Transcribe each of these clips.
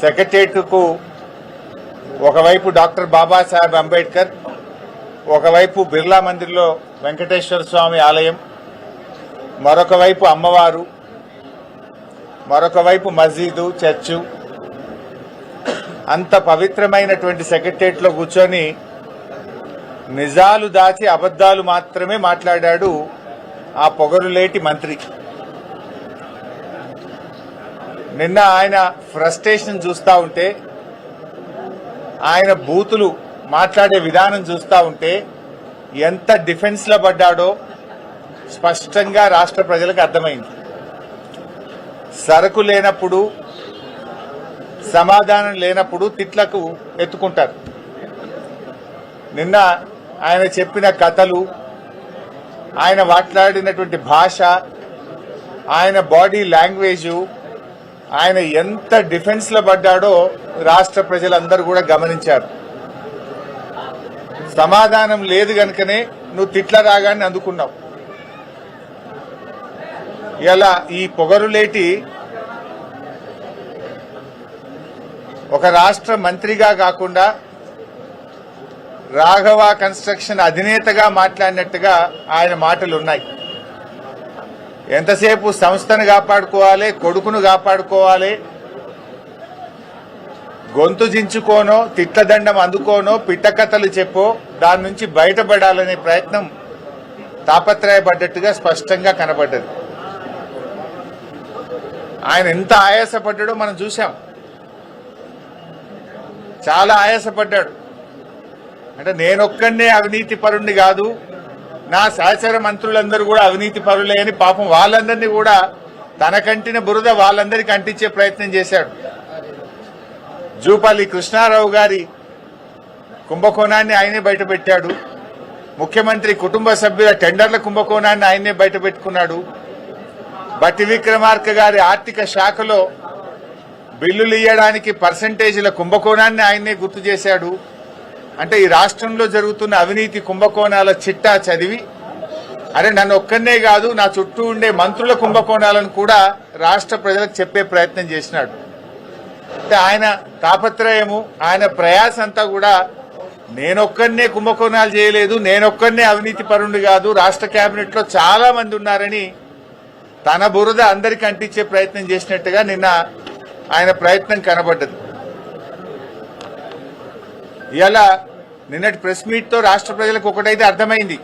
సెక్రటేరియట్కు ఒకవైపు డాక్టర్ బాబాసాహెబ్ అంబేద్కర్, ఒకవైపు బిర్లా మందిర్లో వెంకటేశ్వర స్వామి ఆలయం, మరొక వైపు అమ్మవారు, మరొక వైపు మస్జిదు, చర్చు, అంత పవిత్రమైనటువంటి సెక్రటేరియట్లో కూర్చొని నిజాలు దాచి అబద్దాలు మాత్రమే మాట్లాడాడు ఆ పొగరులేటి మంత్రి. నిన్న ఆయన ఫ్రస్ట్రేషన్ చూస్తూ ఉంటే, ఆయన బూతులు మాట్లాడే విధానం చూస్తూ ఉంటే ఎంత డిఫెన్స్లో పడ్డాడో స్పష్టంగా రాష్ట్ర ప్రజలకు అర్థమైంది. సరకు లేనప్పుడు, సమాధానం లేనప్పుడు తిట్లకు ఎత్తుకుంటారు. నిన్న ఆయన చెప్పిన కథలు, ఆయన మాట్లాడినటువంటి భాష, ఆయన బాడీ లాంగ్వేజు, ఆయన ఎంత డిఫెన్స్లో పడ్డాడో రాష్ట్ర ప్రజలందరూ కూడా గమనించారు. సమాధానం లేదు గనుకనే నువ్వు తిట్ల రాగాన్ని అందుకున్నావు. ఇలా ఈ పొగరులేటి ఒక రాష్ట్ర మంత్రిగా కాకుండా రాఘవ కన్స్ట్రక్షన్ అధినేతగా మాట్లాడినట్టుగా ఆయన మాటలు ఉన్నాయి. ఎంతసేపు సంస్థను కాపాడుకోవాలి, కొడుకును కాపాడుకోవాలి, గొంతు జించుకోనో, తిట్లదండం అందుకోనో, పిట్టకథలు చెప్పో దాని నుంచి బయటపడాలనే ప్రయత్నం తాపత్రయపడ్డట్టుగా స్పష్టంగా కనబడ్డది. ఆయన ఎంత ఆయాసపడ్డాడో మనం చూశాం. చాలా ఆయాసపడ్డాడు. అంటే నేనొక్కడే అవినీతి పరుణ్ణి కాదు, నా సహచర మంత్రులందరూ కూడా అవినీతి పరులే అని పాపం వాళ్ళందరినీ కూడా తన కంటిన బురద వాళ్ళందరికీ అంటించే ప్రయత్నం చేశాడు. జూపల్లి కృష్ణారావు గారి కుంభకోణాన్ని ఆయనే బయటపెట్టాడు. ముఖ్యమంత్రి కుటుంబ సభ్యుల టెండర్ల కుంభకోణాన్ని ఆయనే బయటపెట్టుకున్నాడు. బట్టి విక్రమార్క గారి ఆర్థిక శాఖలో బిల్లులు ఇయ్యడానికి పర్సంటేజీల కుంభకోణాన్ని ఆయనే గుర్తు చేశాడు. అంటే ఈ రాష్ట్రంలో జరుగుతున్న అవినీతి కుంభకోణాల చిట్టా చదివి, అరే నన్ను ఒక్కనే కాదు నా చుట్టూ ఉండే మంత్రుల కుంభకోణాలను కూడా రాష్ట్ర ప్రజలకు చెప్పే ప్రయత్నం చేసినాడు. అంటే ఆయన తాపత్రయము, ఆయన ప్రయాస అంతా కూడా నేనొక్కనే కుంభకోణాలు చేయలేదు, నేనొక్కనే అవినీతి పరుండు కాదు, రాష్ట్ర కేబినెట్ లో చాలా మంది ఉన్నారని తన బురద అందరికీ అంటించే ప్రయత్నం చేసినట్టుగా నిన్న ఆయన ప్రయత్నం కనబడ్డది. ఇలా నిన్నటి ప్రెస్ మీట్ తో రాష్ట్ర ప్రజలకు ఒకటైతే అర్థమైంది,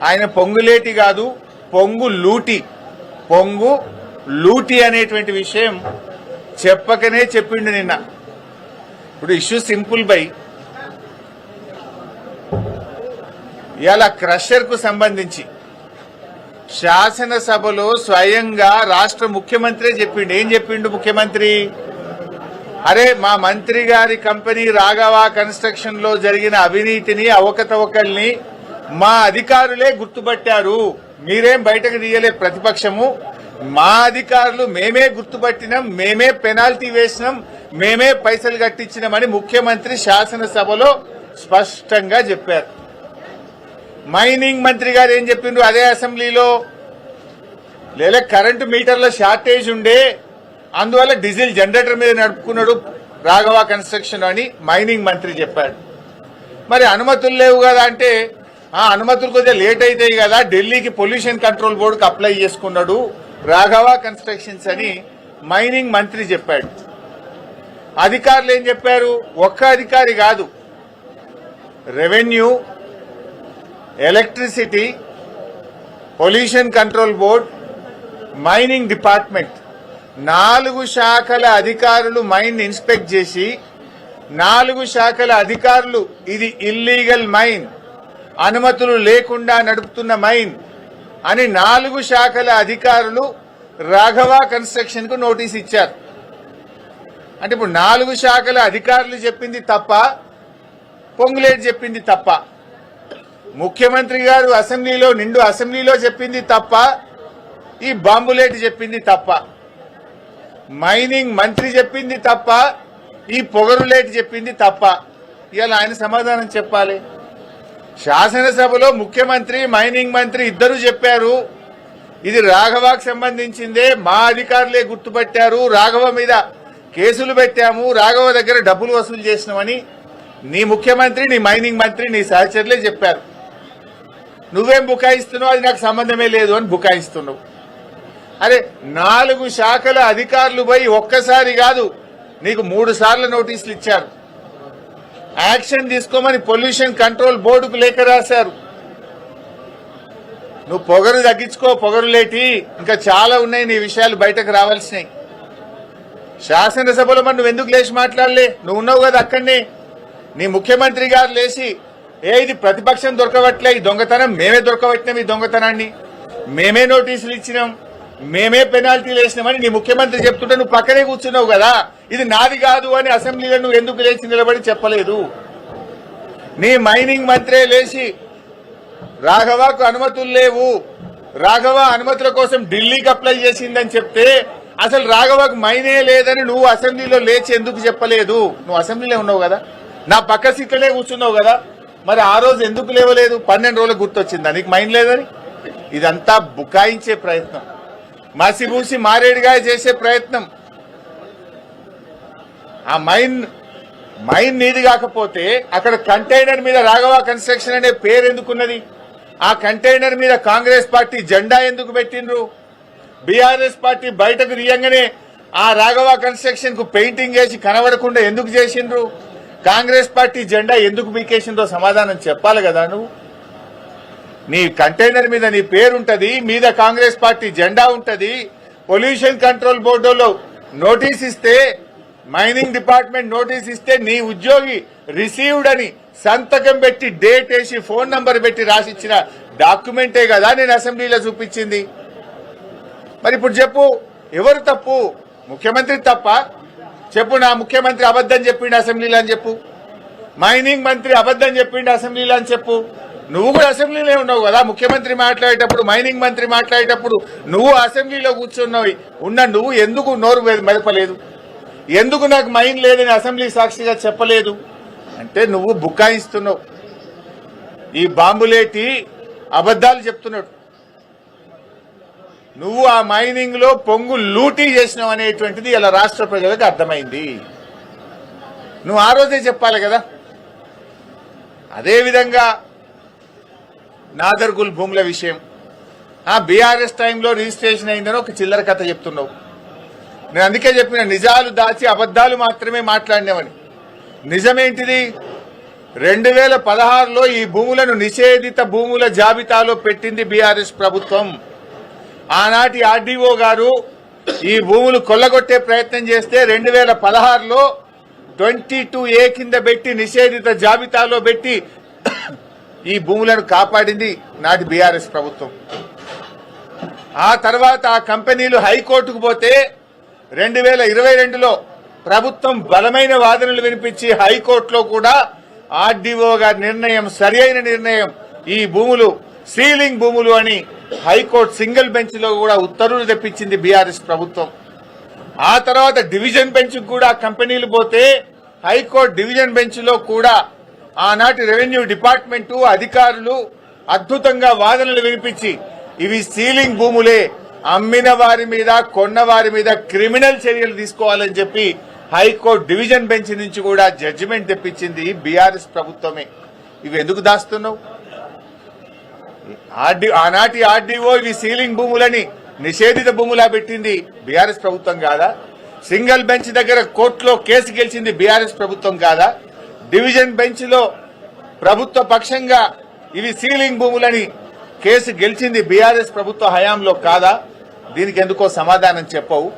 ఆయన పొంగులేటి కాదు పొంగు లూటి అనేటువంటి విషయం చెప్పకనే చెప్పిండు నిన్న. ఇప్పుడు ఇష్యూ సింపుల్ బై, ఇలా క్రషర్ కు సంబంధించి శాసనసభలో స్వయంగా రాష్ట్ర ముఖ్యమంత్రి చెప్పిండు. ఏం చెప్పిండు ముఖ్యమంత్రి? అరే మా మంత్రి గారి కంపెనీ రాఘవ కన్స్ట్రక్షన్ లో జరిగిన అవినీతిని, అవకతవకల్ని మా అధికారులే గుర్తుపట్టారు, మీరేం బయటకు తీయలే ప్రతిపక్షము, మా అధికారులు మేమే గుర్తుపట్టినాం, మేమే పెనాల్టీ వేసినాం, మేమే పైసలు కట్టించినామని ముఖ్యమంత్రి శాసనసభలో స్పష్టంగా చెప్పారు. మైనింగ్ మంత్రి గారు ఏం చెప్పిండ్రు అదే అసెంబ్లీలో? లేదా కరెంటు మీటర్ల షార్టేజ్ ఉండే, అందువల్ల డీజిల్ జనరేటర్ మీద నడుపుకున్నాడు రాఘవ కన్స్ట్రక్షన్ అని మైనింగ్ మంత్రి చెప్పాడు. మరి అనుమతులు లేవు కదా అంటే, ఆ అనుమతులు కొద్దిగా లేట్ అవుతాయి కదా, ఢిల్లీకి పొల్యూషన్ కంట్రోల్ బోర్డుకి అప్లై చేసుకున్నాడు రాఘవ కన్స్ట్రక్షన్స్ అని మైనింగ్ మంత్రి చెప్పాడు. అధికారులు ఏం చెప్పారు? ఒక్క అధికారి కాదు, revenue, electricity, pollution control board, mining department, 4 శాఖల అధికారులు మైన్ ఇన్స్పెక్ట్ చేసి, 4 శాఖల అధికారులు ఇది ఇల్లీగల్ మైన్, అనుమతులు లేకుండా నడుపుతున్న మైన్ అని 4 శాఖల అధికారులు రాఘవ కన్స్ట్రక్షన్ కు నోటీస్ ఇచ్చారు. అంటే ఇప్పుడు 4 శాఖల అధికారులు చెప్పింది తప్ప, పొంగులేటి చెప్పింది తప్ప, ముఖ్యమంత్రి గారు నిండు అసెంబ్లీలో చెప్పింది తప్ప, ఈ బాంబులేటి చెప్పింది తప్ప, మైనింగ్ మంత్రి చెప్పింది తప్ప, ఈ పొగరులేటి చెప్పింది తప్ప. ఇలా ఆయన సమాధానం చెప్పాలి. శాసనసభలో ముఖ్యమంత్రి, మైనింగ్ మంత్రి ఇద్దరు చెప్పారు, ఇది రాఘవకు సంబంధించిందే, మా అధికారులే గుర్తుపట్టారు, రాఘవ మీద కేసులు పెట్టాము, రాఘవ దగ్గర డబ్బులు వసూలు చేసినామని నీ ముఖ్యమంత్రి, నీ మైనింగ్ మంత్రి, నీ సహచరులే చెప్పారు. నువ్వేం బుకాయిస్తున్నావు, అది నాకు సంబంధమే లేదు అని బుకాయిస్తున్నావు. అరే 4 శాఖల అధికారులు పోయి ఒక్కసారి కాదు నీకు 3 సార్లు నోటీసులు ఇచ్చారు. యాక్షన్ తీసుకోమని పొల్యూషన్ కంట్రోల్ బోర్డుకు లేఖ రాశారు. నువ్వు పొగరు తగ్గించుకో, పొగరు లేటి ఇంకా చాలా ఉన్నాయి నీ విషయాలు బయటకు రావాల్సినాయి. శాసనసభలో మరి నువ్వు ఎందుకు లేచి మాట్లాడలే? నువ్వు ఉన్నావు కదా అక్కడనే. నీ ముఖ్యమంత్రి గారు లేచి ఇది ప్రతిపక్షం దొరకవట్లే, ఈ దొంగతనం మేమే దొరకబట్టినాం, ఈ దొంగతనాన్ని మేమే నోటీసులు ఇచ్చినాం, మేమే పెనాల్టీలు వేసినామని నీ ముఖ్యమంత్రి చెప్తుంటే నువ్వు పక్కనే కూర్చున్నావు కదా. ఇది నాది కాదు అని అసెంబ్లీలో నువ్వు ఎందుకు లేచి నిలబడి చెప్పలేదు? నీ మైనింగ్ మంత్రే లేచి రాఘవకు అనుమతులు లేవు, రాఘవ అనుమతుల కోసం ఢిల్లీకి అప్లై చేసిందని చెప్తే అసలు రాఘవకు మైనే లేదని నువ్వు అసెంబ్లీలో లేచి ఎందుకు చెప్పలేదు? నువ్వు అసెంబ్లీలో ఉన్నావు కదా, నా పక్క సీట్లనే కూర్చున్నావు కదా, మరి ఆ రోజు ఎందుకు లేవలేదు? 12 రోజులకు గుర్తొచ్చిందా నీకు మైన్ లేదని? ఇదంతా బుకాయించే ప్రయత్నం, మసిబూసి మారేడుగా చేసే ప్రయత్నం. ఆ మైన్ నీది కాకపోతే అక్కడ కంటైనర్ మీద రాఘవ కన్స్ట్రక్షన్ అనే పేరు ఎందుకున్నది? ఆ కంటైనర్ మీద కాంగ్రెస్ పార్టీ జెండా ఎందుకు పెట్టిండ్రు? బీఆర్ఎస్ పార్టీ బయటకు తీయంగానే ఆ రాఘవ కన్స్ట్రక్షన్ కు పెయింటింగ్ వేసి కనబడకుండా ఎందుకు చేసిండ్రు? కాంగ్రెస్ పార్టీ జెండా ఎందుకు బీకేసిందో సమాధానం చెప్పాలి కదా. నువ్వు నీ కంటైనర్ మీద నీ పేరుంటది, మీద కాంగ్రెస్ పార్టీ జెండా ఉంటది. పొల్యూషన్ కంట్రోల్ బోర్డులో నోటీస్ ఇస్తే, మైనింగ్ డిపార్ట్మెంట్ నోటీస్ ఇస్తే నీ ఉద్యోగి రిసీవ్డ్ అని సంతకం పెట్టి డేట్ వేసి ఫోన్ నంబర్ పెట్టి రాసిచ్చిన డాక్యుమెంటే కదా నేను అసెంబ్లీలో చూపించింది. మరి ఇప్పుడు చెప్పు, ఎవరు తప్పు? ముఖ్యమంత్రి తప్ప? చెప్పు, నా ముఖ్యమంత్రి అబద్దం చెప్పిండు అసెంబ్లీలో అని చెప్పు, మైనింగ్ మంత్రి అబద్దం చెప్పిండు అసెంబ్లీలో అని చెప్పు. నువ్వు కూడా అసెంబ్లీలో ఉన్నావు కదా, ముఖ్యమంత్రి మాట్లాడేటప్పుడు, మైనింగ్ మంత్రి మాట్లాడేటప్పుడు నువ్వు అసెంబ్లీలో కూర్చున్నావు. నువ్వు ఎందుకు నోరు మెదపలేదు? ఎందుకు నాకు మైన్ లేదని అసెంబ్లీ సాక్షిగా చెప్పలేదు? అంటే నువ్వు బుకాయిస్తున్నావు, ఈ బాంబులేటి అబద్దాలు చెప్తున్నాడు. నువ్వు ఆ మైనింగ్ లో పొంగు లూటీ చేసినావు అనేటువంటిది ఇలా రాష్ట్ర ప్రజలకు అర్థమైంది. నువ్వు ఆ రోజే చెప్పాలి కదా. అదేవిధంగా నాదర్గుల్ భూముల విషయం, బీఆర్ఎస్ టైంలో రిజిస్ట్రేషన్ అయిందని ఒక చిల్లర కథ చెప్తున్నావు. నేను అందుకే చెప్పిన, నిజాలు దాచి అబద్దాలు మాత్రమే మాట్లాడినావని. నిజమేంటిది? 2016లో ఈ భూములను నిషేధిత భూముల జాబితాలో పెట్టింది బీఆర్ఎస్ ప్రభుత్వం. ఆనాటి ఆర్డీఓ గారు ఈ భూములు కొల్లగొట్టే ప్రయత్నం చేస్తే 2016లో 22A కింద పెట్టి నిషేధిత జాబితాలో పెట్టి ఈ భూములను కాపాడింది నాటి బీఆర్ఎస్ ప్రభుత్వం. ఆ తర్వాత ఆ కంపెనీలు హైకోర్టుకు పోతే 2022లో ప్రభుత్వం బలమైన వాదనలు వినిపించి హైకోర్టులో కూడా ఆర్డీఓ గారి నిర్ణయం సరి అయిన నిర్ణయం, ఈ భూములు సీలింగ్ భూములు అని హైకోర్టు సింగిల్ బెంచ్ లో కూడా ఉత్తర్వులు తెప్పించింది బీఆర్ఎస్ ప్రభుత్వం. ఆ తర్వాత డివిజన్ బెంచ్ కూడా కంపెనీలు పోతే హైకోర్టు డివిజన్ బెంచ్ లో కూడా ఆనాటి రెవెన్యూ డిపార్ట్మెంటు అధికారులు అద్భుతంగా వాదనలు వినిపించి ఇవి సీలింగ్ భూములే, అమ్మిన వారి మీద కొన్న వారి మీద క్రిమినల్ చర్యలు తీసుకోవాలని చెప్పి హైకోర్టు డివిజన్ బెంచ్ నుంచి కూడా జడ్జిమెంట్ తెప్పించింది బీఆర్ఎస్ ప్రభుత్వమే. ఇవి ఎందుకు దాస్తున్నావు? ఆనాటి ఆర్డీఓ ఇవి సీలింగ్ భూములని నిషేధిత భూములా పెట్టింది బీఆర్ఎస్ ప్రభుత్వం కాదా? సింగిల్ బెంచ్ దగ్గర కోర్టులో కేసు గెలిచింది బీఆర్ఎస్ ప్రభుత్వం కాదా? డివిజన్ బెంచ్ లో ప్రభుత్వ పక్షంగా ఇవి సీలింగ్ భూములని కేసు గెలిచింది బీఆర్ఎస్ ప్రభుత్వ హయాంలో కాదా? దీనికి ఎందుకో సమాధానం చెప్పవు.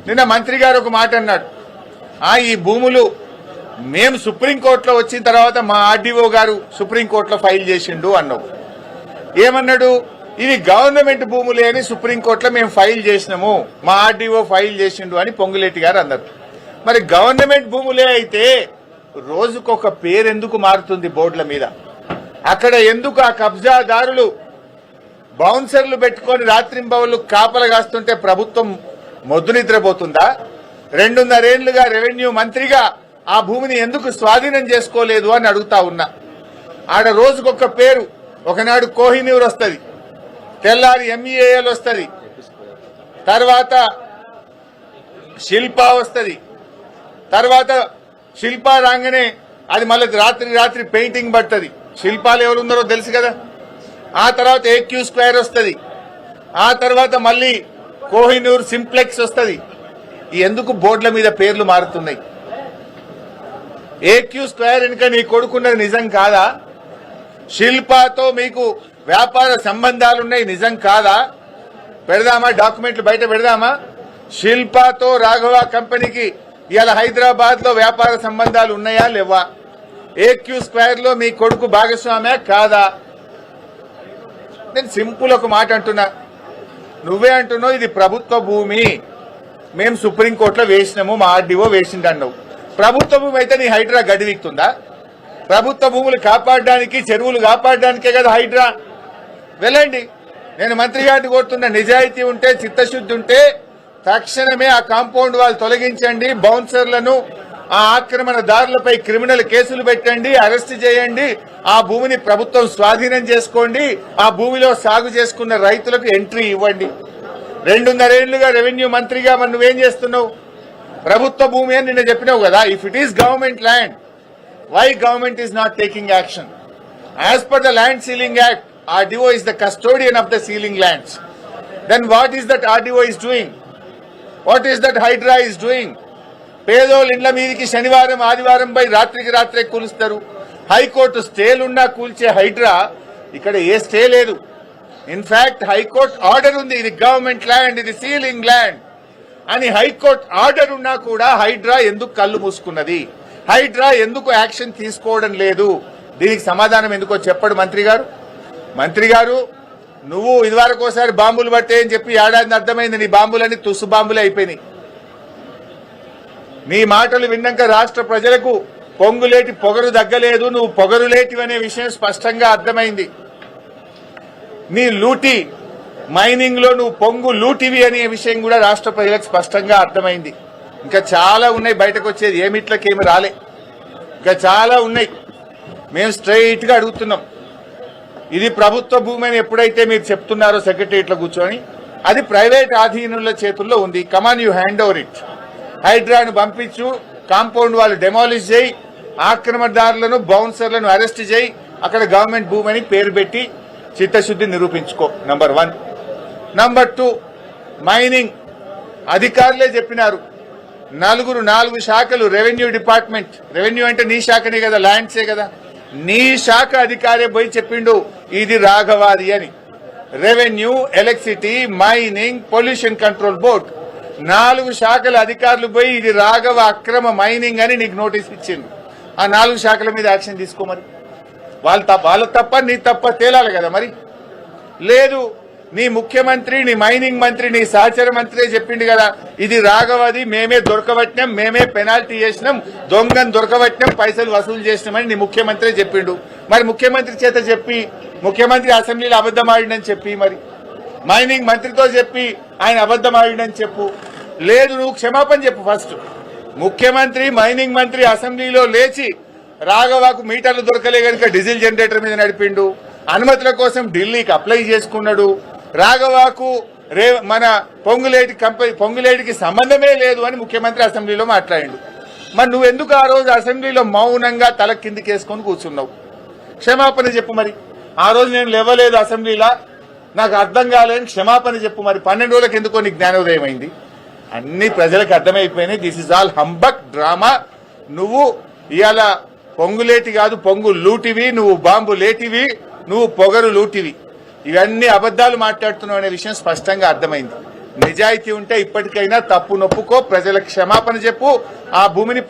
నిన్న మంత్రి గారు ఒక మాట అన్నాడు, ఈ భూములు మేము సుప్రీంకోర్టులో వచ్చిన తర్వాత మా ఆర్డీఓ గారు సుప్రీంకోర్టులో ఫైల్ చేసిండు అన్నావు. ఏమన్నాడు? ఇవి గవర్నమెంట్ భూములే అని సుప్రీంకోర్టులో మేము ఫైల్ చేసినాము, మా ఆర్డీఓ ఫైల్ చేసిండు అని పొంగులేటి గారు అన్నారు. మరి గవర్నమెంట్ భూములే అయితే రోజుకొక పేరెందుకు మారుతుంది బోర్డుల మీద? అక్కడ ఎందుకు ఆ కబ్జాదారులు బౌన్సర్లు పెట్టుకుని రాత్రింబవళ్లు కాపలా కాస్తుంటే ప్రభుత్వం మొద్దు నిద్రపోతుందా? 2.5 ఏళ్లుగా రెవెన్యూ మంత్రిగా ఆ భూమిని ఎందుకు స్వాధీనం చేసుకోలేదు అని అడుగుతా ఉన్నా. ఆడ రోజుకొక పేరు, ఒకనాడు కోహినూర్ వస్తుంది, తెల్లారి MEAL వస్తుంది, తర్వాత శిల్ప వస్తుంది, తర్వాత శిల్ప రాగానే అది మళ్ళీ రాత్రి పెయింటింగ్ పడుతుంది. శిల్పాలు ఎవరు ఉన్నారో తెలుసు కదా. ఆ తర్వాత ఏక్యూ స్క్వేర్ వస్తుంది, ఆ తర్వాత మళ్ళీ కోహినూర్ సింప్లెక్స్ వస్తుంది. ఎందుకు బోర్డుల మీద పేర్లు మారుతున్నాయి? ఏక్యూ స్క్వేర్ ఇంకా నీ కొడుకున్నది నిజం కాదా? శిల్పాతో మీకు వ్యాపార సంబంధాలున్నాయి నిజం కాదా? పెడదామా, డాక్యుమెంట్లు బయట పెడదామా? శిల్పాతో రాఘవ కంపెనీకి ఇవాళ హైదరాబాద్ లో వ్యాపార సంబంధాలు ఉన్నాయా లేవా? ఏక్యూ స్క్వేర్ లో మీ కొడుకు భాగస్వామ్యా కాదా? నేను సింపుల్ ఒక మాట అంటున్నా, నువ్వే అంటున్నావు ఇది ప్రభుత్వ భూమి, మేము సుప్రీంకోర్టులో వేసినాము, మా ఆర్డీఓ వేసిండన్నావు. ప్రభుత్వ భూమి అయితే నీ హైడ్రా గడివిక్తుందా? ప్రభుత్వ భూములు కాపాడడానికి, చెరువులు కాపాడడానికే కదా హైడ్రా. వెళ్ళండి, నేను మంత్రి గారిని కోరుతున్న, నిజాయితీ ఉంటే, చిత్తశుద్ధి ఉంటే తక్షణమే ఆ కాంపౌండ్ వాళ్ళు తొలగించండి, బౌన్సర్లను, ఆ ఆక్రమణదారులపై క్రిమినల్ కేసులు పెట్టండి, అరెస్ట్ చేయండి, ఆ భూమిని ప్రభుత్వం స్వాధీనం చేసుకోండి, ఆ భూమిలో సాగు చేసుకున్న రైతులకు ఎంట్రీ ఇవ్వండి. 2.5 ఏళ్లుగా రెవెన్యూ మంత్రిగా మరి నువ్వేం చేస్తున్నావు? ప్రభుత్వ భూమి అని నిన్న చెప్పినావు కదా. If it is government land, why government is not taking action? As per the Land Ceiling Act, RDO is the custodian of the ceiling lands. Then what is that RDO is doing? What is that Hydra is doing? పేదోళ్ళ ఇండ్ల మీదకి శనివారం ఆదివారం పై రాత్రికి రాత్రే కూలుస్తారు. High court స్టేలున్నా కూల్చే Hydraa ఇక్కడ a stay లేదు. In fact high court order ఉంది, ఇది గవర్నమెంట్ ల్యాండ్, ఇది సీలింగ్ ల్యాండ్ అని హైకోర్టు ఆర్డర్ ఉన్నా కూడా హైడ్రా ఎందుకు కళ్ళు మూసుకున్నది? హైడ్రా ఎందుకు యాక్షన్ తీసుకోవడం లేదు? దీనికి సమాధానం ఎందుకో చెప్పడు మంత్రి గారు. మంత్రి గారు, నువ్వు ఇదివరకు ఒకసారి బాంబులు పట్టే అని చెప్పి ఏడాది అర్థమైంది, నీ బాంబులన్నీ తుస్సు బాంబులే అయిపోయినాయి. నీ మాటలు విన్నాక రాష్ట్ర ప్రజలకు పొంగులేటి పొగరు దగ్గలేదు, నువ్వు పొగరులేటివి అనే విషయం స్పష్టంగా అర్థమైంది. నీ లూటీ మైనింగ్ లో నువ్వు పొంగు లూటివి అనే విషయం కూడా రాష్ట్ర ప్రజలకు స్పష్టంగా అర్థమైంది. ఇంకా చాలా ఉన్నాయి బయటకు వచ్చేది, ఏమిట్లకేమి రాలే, ఇంకా చాలా ఉన్నాయి. మేము స్ట్రైట్ గా అడుగుతున్నాం, ఇది ప్రభుత్వ భూమి అని ఎప్పుడైతే మీరు చెప్తున్నారో సెక్రటరియట్లో కూర్చొని, అది ప్రైవేట్ ఆధీనుల చేతుల్లో ఉంది. కమాన్, యూ హ్యాండ్ ఓవర్ ఇట్. హైడ్రాను పంపించు, కాంపౌండ్ వాళ్ళు డెమాలిష్ చేయి, ఆక్రమణదారులను, బౌన్సర్లను అరెస్ట్ చేయి, అక్కడ గవర్నమెంట్ భూమి అని పేరు పెట్టి చిత్తశుద్ధి నిరూపించుకో. నంబర్ 1. నంబర్ 2, మైనింగ్ అధికారులే చెప్పినారు, 4 శాఖలు, రెవెన్యూ డిపార్ట్మెంట్, రెవెన్యూ అంటే నీ శాఖనే కదా, ల్యాండ్సే కదా, నీ శాఖ అధికారే పోయి చెప్పిండు ఇది రాఘవాది అని. Revenue, electricity, mining, pollution control board, 4 శాఖల అధికారులు పోయి ఇది రాఘవ అక్రమ మైనింగ్ అని నీకు నోటీస్ ఇచ్చింది. ఆ 4 శాఖల మీద యాక్షన్ తీసుకో. మరి వాళ్ళ తప్ప నీ తప్ప తేలాలి కదా. మరి లేదు, నీ ముఖ్యమంత్రి, నీ మైనింగ్ మంత్రి, నీ సహచర మంత్రి చెప్పిండు కదా ఇది రాఘవది, మేమే దొరకబట్టినాం, మేమే పెనాల్టీ చేసినాం, దొంగను దొరకబట్టినాం, పైసలు వసూలు చేసినామని నీ ముఖ్యమంత్రి చెప్పిండు. మరి ముఖ్యమంత్రి చేత చెప్పి, ముఖ్యమంత్రి అసెంబ్లీలో అబద్దం ఆడిండని చెప్పి, మరి మైనింగ్ మంత్రితో చెప్పి ఆయన అబద్దం ఆడిండని చెప్పు. లేదు, నువ్వు క్షమాపణ చెప్పు ఫస్ట్. ముఖ్యమంత్రి, మైనింగ్ మంత్రి అసెంబ్లీలో లేచి రాఘవకు మీటర్లు దొరకలే కనుక డీజిల్ జనరేటర్ మీద నడిపిండు, అనుమతుల కోసం ఢిల్లీకి అప్లై చేసుకున్నాడు, రాఘవకు మన పొంగులేటికి సంబంధమే లేదు అని ముఖ్యమంత్రి అసెంబ్లీలో మాట్లాడిండు. మరి నువ్వెందుకు ఆ రోజు అసెంబ్లీలో మౌనంగా తల కిందికేసుకొని కూర్చున్నావు? క్షమాపణ చెప్పు. మరి ఆ రోజు నేను లేవలేదు అసెంబ్లీలో, నాకు అర్థం కాలేని క్షమాపణ చెప్పు. మరి 12 రోజులకు ఎందుకో నీకు జ్ఞానోదయం అయింది? అన్ని ప్రజలకు అర్థమైపోయినాయి, this is all humbug drama. నువ్వు ఇవాళ పొంగులేటి కాదు, పొంగు లూటివి, నువ్వు బాంబు లేటివి, నువ్వు పొగరు లూటివి, ఇవన్నీ అబద్దాలు మాట్లాడుతున్నావు అనే విషయం స్పష్టంగా అర్థమైంది. నిజాయితీ ఉంటే ఇప్పటికైనా తప్పు నొప్పుకో, ప్రజలకు క్షమాపణ చెప్పు, ఆ భూమిని